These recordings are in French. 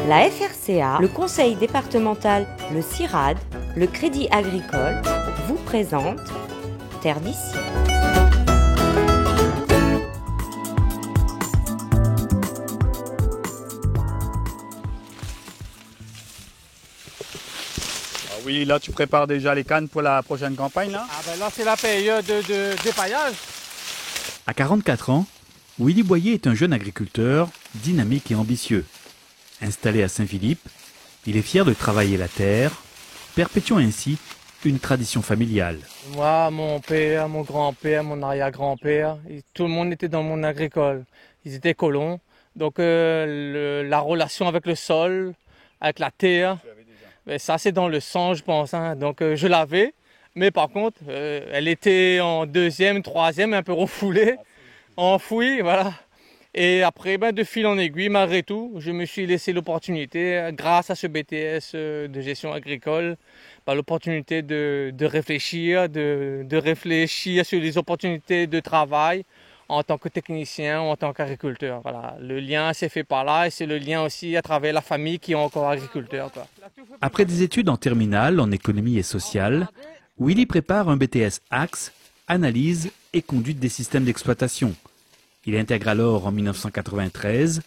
La FRCA, le conseil départemental, le CIRAD, le Crédit Agricole vous présentent Terre d'ici. Oui, là tu prépares déjà les cannes pour la prochaine campagne là? Là c'est la période de dépaillage. À 44 ans, Willy Boyer est un jeune agriculteur dynamique et ambitieux. Installé à Saint-Philippe, il est fier de travailler la terre, perpétuant ainsi une tradition familiale. Moi, mon père, mon grand-père, mon arrière-grand-père, tout le monde était dans le monde agricole. Ils étaient colons. Donc la relation avec le sol, avec la terre, ça c'est dans le sang je pense. Donc je l'avais, mais par contre elle était en deuxième, troisième, un peu refoulée, enfouie, voilà. Et après, de fil en aiguille, malgré tout, je me suis laissé l'opportunité, grâce à ce BTS de gestion agricole, l'opportunité de réfléchir, de réfléchir sur les opportunités de travail en tant que technicien ou en tant qu'agriculteur. Voilà. Le lien s'est fait par là et c'est le lien aussi à travers la famille qui est encore agriculteur. Après des études en terminale en économie et sociale, Willy prépare un BTS Axe, analyse et conduite des systèmes d'exploitation. Il intègre alors en 1993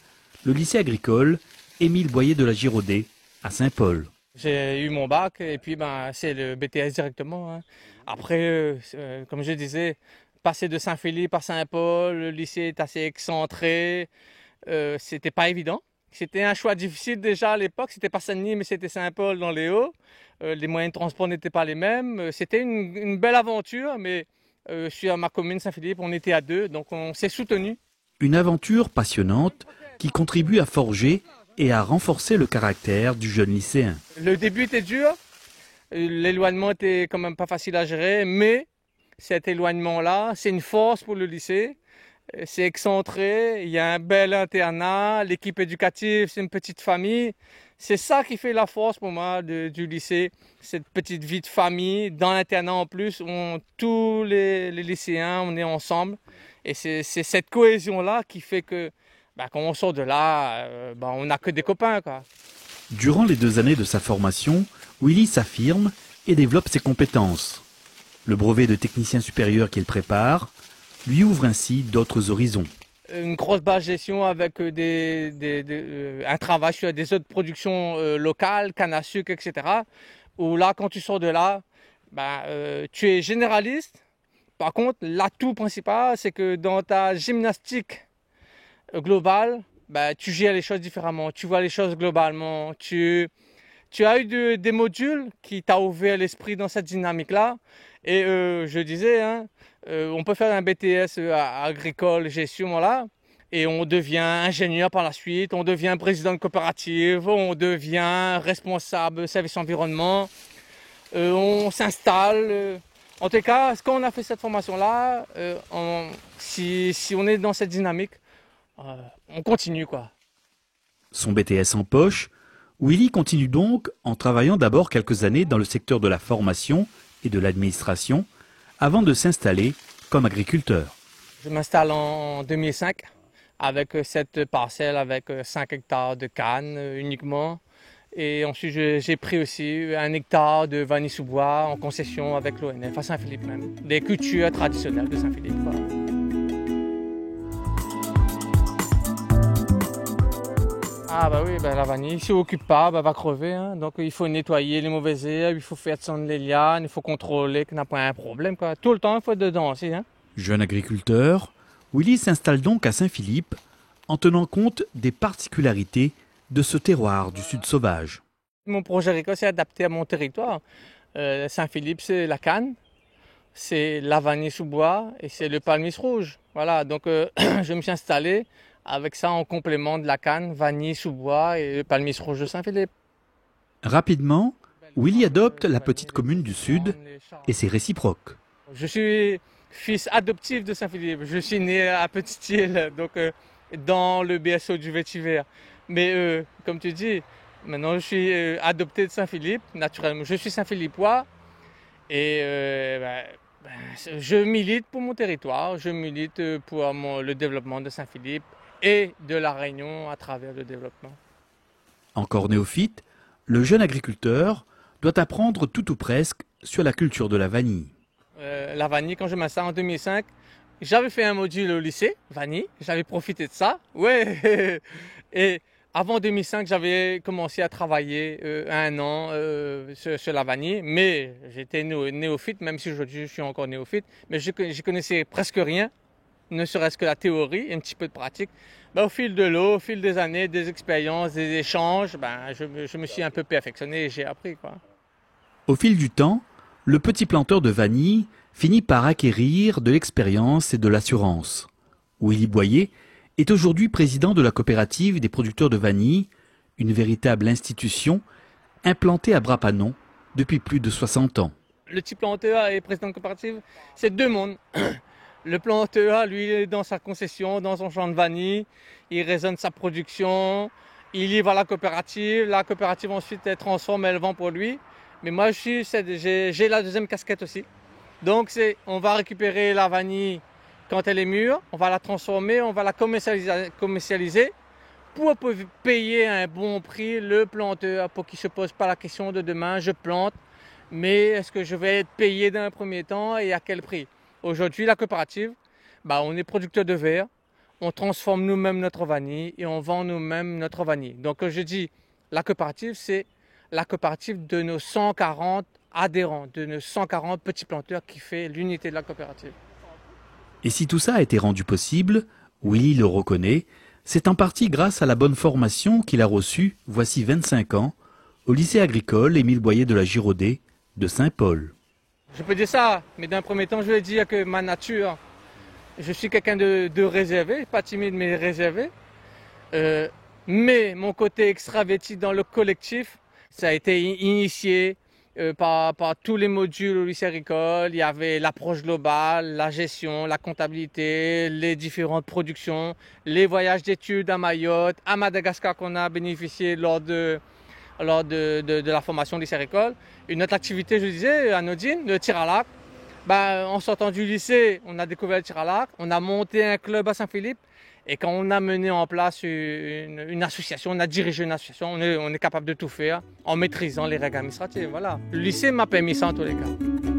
le lycée agricole Émile Boyer de la Girodet à Saint-Paul. J'ai eu mon bac et puis c'est le BTS directement. Après, comme je disais, passer de Saint-Philippe à Saint-Paul, le lycée est assez excentré, c'était pas évident. C'était un choix difficile déjà à l'époque, c'était pas Saint-Denis mais c'était Saint-Paul dans les Hauts. Les moyens de transport n'étaient pas les mêmes. C'était une belle aventure, mais je suis à ma commune Saint-Philippe, on était à deux, donc on s'est soutenus. Une aventure passionnante qui contribue à forger et à renforcer le caractère du jeune lycéen. Le début était dur, l'éloignement était quand même pas facile à gérer, mais cet éloignement-là, c'est une force pour le lycée. C'est excentré, il y a un bel internat, l'équipe éducative, c'est une petite famille. C'est ça qui fait la force pour moi du lycée, cette petite vie de famille, dans l'internat en plus, où tous les lycéens, on est ensemble. Et c'est cette cohésion-là qui fait que quand on sort de là, on n'a que des copains, quoi. Durant les 2 années de sa formation, Willy s'affirme et développe ses compétences. Le brevet de technicien supérieur qu'il prépare lui ouvre ainsi d'autres horizons. Une grosse base gestion avec un travail sur des autres productions locales, canne à sucre, etc. Où là, quand tu sors de là, tu es généraliste. Par contre, l'atout principal, c'est que dans ta gymnastique globale, tu gères les choses différemment, tu vois les choses globalement. Tu as eu des modules qui t'ont ouvert l'esprit dans cette dynamique-là. Et je disais, on peut faire un BTS agricole, gestion, là, et on devient ingénieur par la suite, on devient président de coopérative, on devient responsable service environnement, on s'installe. En tout cas, quand on a fait cette formation-là, si on est dans cette dynamique, on continue, quoi. Son BTS en poche, Willy continue donc en travaillant d'abord quelques années dans le secteur de la formation et de l'administration avant de s'installer comme agriculteur. Je m'installe en 2005 avec cette parcelle avec 5 hectares de canne uniquement. Et ensuite j'ai pris aussi 1 hectare de vanille-sous-bois en concession avec l'ONF à Saint-Philippe même. Des cultures traditionnelles de Saint-Philippe. Voilà. La vanille, si on ne s'occupe pas, va crever. Donc il faut nettoyer les mauvaises herbes, il faut faire descendre les lianes, il faut contrôler qu'on n'a pas un problème, quoi. Tout le temps, il faut être dedans aussi. Jeune agriculteur, Willy s'installe donc à Saint-Philippe en tenant compte des particularités de ce terroir du sud sauvage. Mon projet agricole s'est adapté à mon territoire. Saint-Philippe, c'est la canne, c'est la vanille sous bois et c'est le palmier rouge. Voilà, donc je me suis installé avec ça en complément de la canne, vanille sous bois et le palmier rouge de Saint-Philippe. Rapidement, Willy adopte la petite commune du Sud et c'est réciproque. Je suis fils adoptif de Saint-Philippe. Je suis né à Petite-Île, donc dans le BSO du Vétiver. Mais comme tu dis, maintenant je suis adopté de Saint-Philippe, naturellement. Je suis Saint-Philippois et je milite pour mon territoire, je milite pour le développement de Saint-Philippe et de la Réunion à travers le développement. Encore néophyte, le jeune agriculteur doit apprendre tout ou presque sur la culture de la vanille. La vanille, quand je m'installe en 2005, j'avais fait un module au lycée, vanille, j'avais profité de ça. Ouais. Et avant 2005, j'avais commencé à travailler 1 an sur la vanille, mais j'étais néophyte, même si aujourd'hui je suis encore néophyte, mais je connaissais presque rien, ne serait-ce que la théorie et un petit peu de pratique. Ben, au fil de l'eau, au fil des années, des expériences, des échanges, je me suis un peu perfectionné et j'ai appris, quoi. Au fil du temps, le petit planteur de vanille finit par acquérir de l'expérience et de l'assurance. Willy Boyer est aujourd'hui président de la coopérative des producteurs de vanille, une véritable institution implantée à Bras-Panon depuis plus de 60 ans. Le petit planteur et président de coopérative, c'est deux mondes. Le planteur, lui, il est dans sa concession, dans son champ de vanille, il raisonne sa production, il livre à la coopérative ensuite elle transforme, elle vend pour lui. Mais moi, j'ai la deuxième casquette aussi. Donc, on va récupérer la vanille quand elle est mûre, on va la transformer, on va la commercialiser pour payer un bon prix le planteur, pour qu'il ne se pose pas la question de demain, je plante, mais est-ce que je vais être payé dans un premier temps et à quel prix? Aujourd'hui, la coopérative, on est producteur de verre, on transforme nous-mêmes notre vanille et on vend nous-mêmes notre vanille. Donc, je dis, la coopérative, c'est la coopérative de nos 140 adhérents, de nos 140 petits planteurs qui fait l'unité de la coopérative. Et si tout ça a été rendu possible, Willy le reconnaît, c'est en partie grâce à la bonne formation qu'il a reçue, voici 25 ans, au lycée agricole Émile Boyer de la Girodet de Saint-Paul. Je peux dire ça, mais d'un premier temps, je vais dire que ma nature, je suis quelqu'un de réservé, pas timide mais réservé. Mais mon côté extraverti dans le collectif, ça a été initié par tous les modules au lycée agricole. Il y avait l'approche globale, la gestion, la comptabilité, les différentes productions, les voyages d'études à Mayotte, à Madagascar qu'on a bénéficié lors de la formation au lycée agricole. Une autre activité, je disais, anodine, le tir à l'arc. En sortant du lycée, on a découvert le tir à l'arc, on a monté un club à Saint-Philippe. Et quand on a mené en place une association, on a dirigé une association, on est capable de tout faire en maîtrisant les règles administratives. Voilà. Le lycée m'a permis ça en tous les cas.